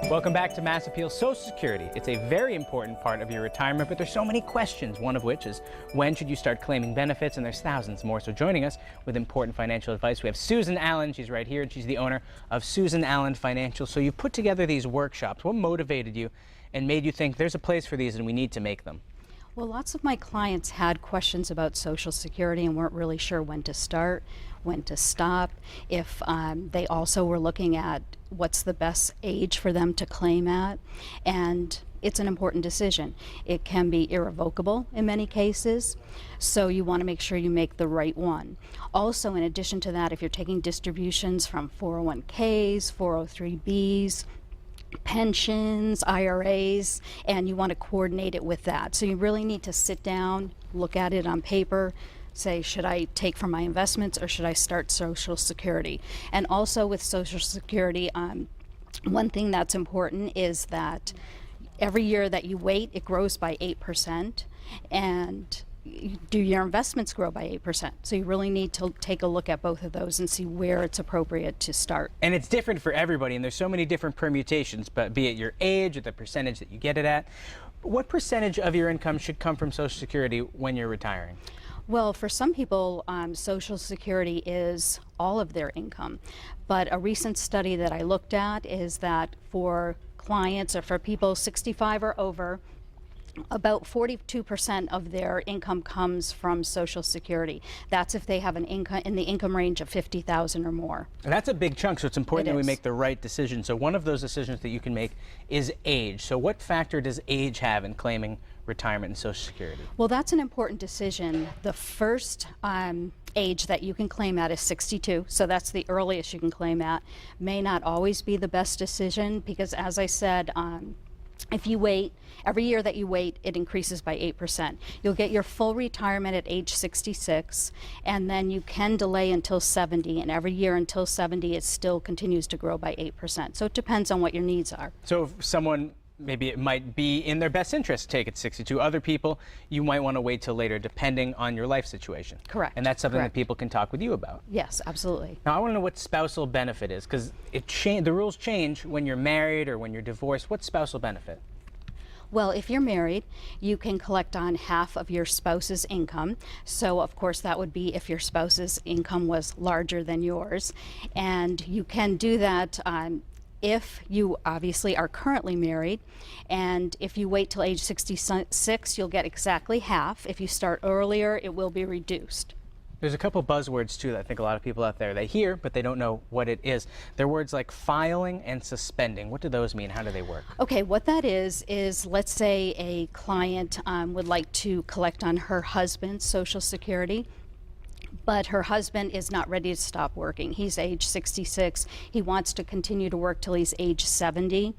Welcome back to Mass Appeal Social Security. It's a very important part of your retirement, but there's so many questions, one of which is when should you start claiming benefits, and there's thousands more. So joining us with important financial advice, we have Susan Allen. She's right here, and she's the owner of Susan Allen Financial. So you put together these workshops. What motivated you and made you think there's a place for these and we need to make them? Well, lots of my clients had questions about Social Security and weren't really sure when to start, when to stop. If they also were looking at what's the best age for them to claim at. And it's an important decision. It can be irrevocable in many cases, so you want to make sure you make the right one. Also, in addition to that, if you're taking distributions from 401ks, 403bs, pensions, IRAs, and you want to coordinate it with that. So you really need to sit down, look at it on paper, say, should I take from my investments or should I start Social Security? And also with Social Security, one thing that's important is that every year that you wait, it grows by 8%, and do your investments grow by 8%? So you really need to take a look at both of those and see where it's appropriate to start. And it's different for everybody, and there's so many different permutations, but be it your age or the percentage that you get it at. What percentage of your income should come from Social Security when you're retiring? Well, for some people, Social Security is all of their income. But a recent study that I looked at is that for clients or for people 65 or over, about 42% of their income comes from Social Security. That's if they have an income in the income range of $50,000 or more. And that's a big chunk, so it's important that we is. make the right decision. So one of those decisions that you can make is age. So what factor does age have in claiming retirement and Social Security? Well, that's an important decision. The first age that you can claim at is 62, so that's the earliest you can claim at. May not always be the best decision because, as I said, if you wait, every year that you wait, it increases by 8%. You'll get your full retirement at age 66, and then you can delay until 70, and every year until 70, it still continues to grow by 8%. So it depends on what your needs are. So if someone, maybe it might be in their best interest to take it at 62. Other people, you might want to wait till later, depending on your life situation. Correct. And that's something Correct. that people can talk with you about. Yes, absolutely. Now, I want to know what spousal benefit is, because the rules change when you're married or when you're divorced. What's spousal benefit? Well, if you're married, you can collect on half of your spouse's income. So, of course, that would be if your spouse's income was larger than yours. And you can do that if you obviously are currently married. And if you wait till age 66, you'll get exactly half. If you start earlier, it will be reduced. There's a couple buzzwords, too, that I think a lot of people out there, they hear, but they don't know what it is. They're words like filing and suspending. What do those mean? How do they work? Okay, what that is let's say a client would like to collect on her husband's Social Security, but her husband is not ready to stop working. He's age 66. He wants to continue to work till he's age 70.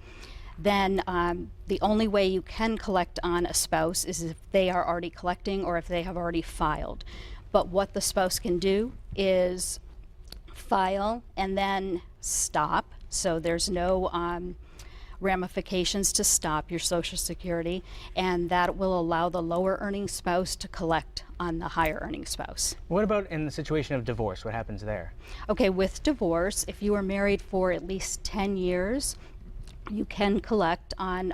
Then the only way you can collect on a spouse is if they are already collecting or if they have already filed. But what the spouse can do is file and then stop. So there's no ramifications to stop your Social Security, and that will allow the lower earning spouse to collect on the higher earning spouse. What about in the situation of divorce? What happens there? Okay, with divorce, if you are married for at least 10 years, you can collect on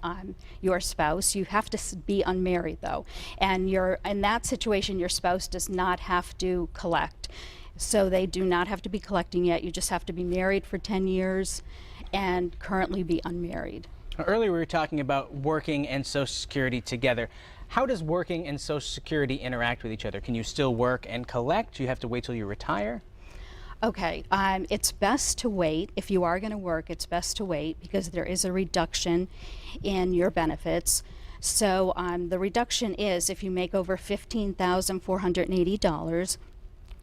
your spouse. You have to be unmarried, though. And in that situation, your spouse does not have to collect. So they do not have to be collecting yet. You just have to be married for 10 years and currently be unmarried. Earlier we were talking about working and Social Security together. How does working and Social Security interact with each other? Can you still work and collect? Do you have to wait till you retire? Okay, it's best to wait. If you are going to work, it's best to wait because there is a reduction in your benefits. So the reduction is if you make over $15,480,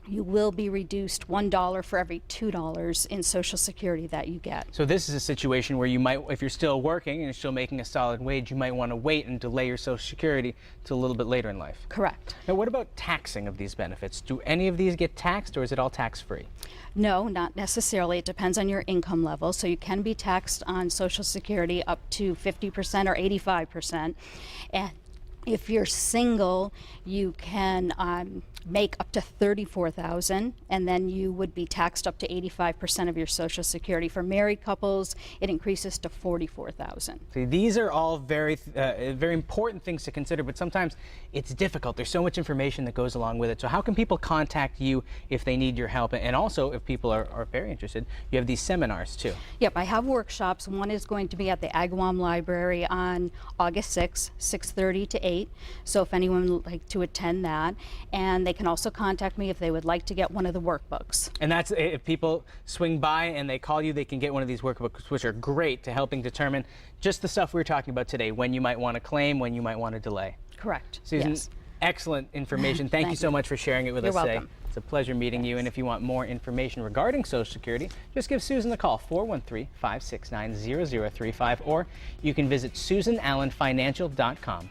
you will be reduced $1 for every $2 in Social Security that you get. So this is a situation where you might, if you're still working and you're still making a solid wage, you might want to wait and delay your Social Security till a little bit later in life. Correct. Now, what about taxing of these benefits? Do any of these get taxed, or is it all tax-free? No, not necessarily. It depends on your income level. So you can be taxed on Social Security up to 50% or 85%. And if you're single, you can make up to $34,000, and then you would be taxed up to 85% of your Social Security. For married couples, it increases to $44,000. See, these are all very important things to consider, but sometimes it's difficult. There's so much information that goes along with it. So how can people contact you if they need your help? And also, if people are very interested, you have these seminars too. Yep, I have workshops. One is going to be at the Agawam Library on August 6th, 6:30 to 8. So if anyone would like to attend that, and they can also contact me if they would like to get one of the workbooks. And that's if people swing by and they call you, they can get one of these workbooks, which are great to helping determine just the stuff we were talking about today, when you might want to claim, when you might want to delay. Correct. Susan, yes. Excellent information. Thank you so much for sharing it with us today. It's a pleasure meeting you. And if you want more information regarding Social Security, just give Susan a call, 413-569-0035, or you can visit SusanAllenFinancial.com.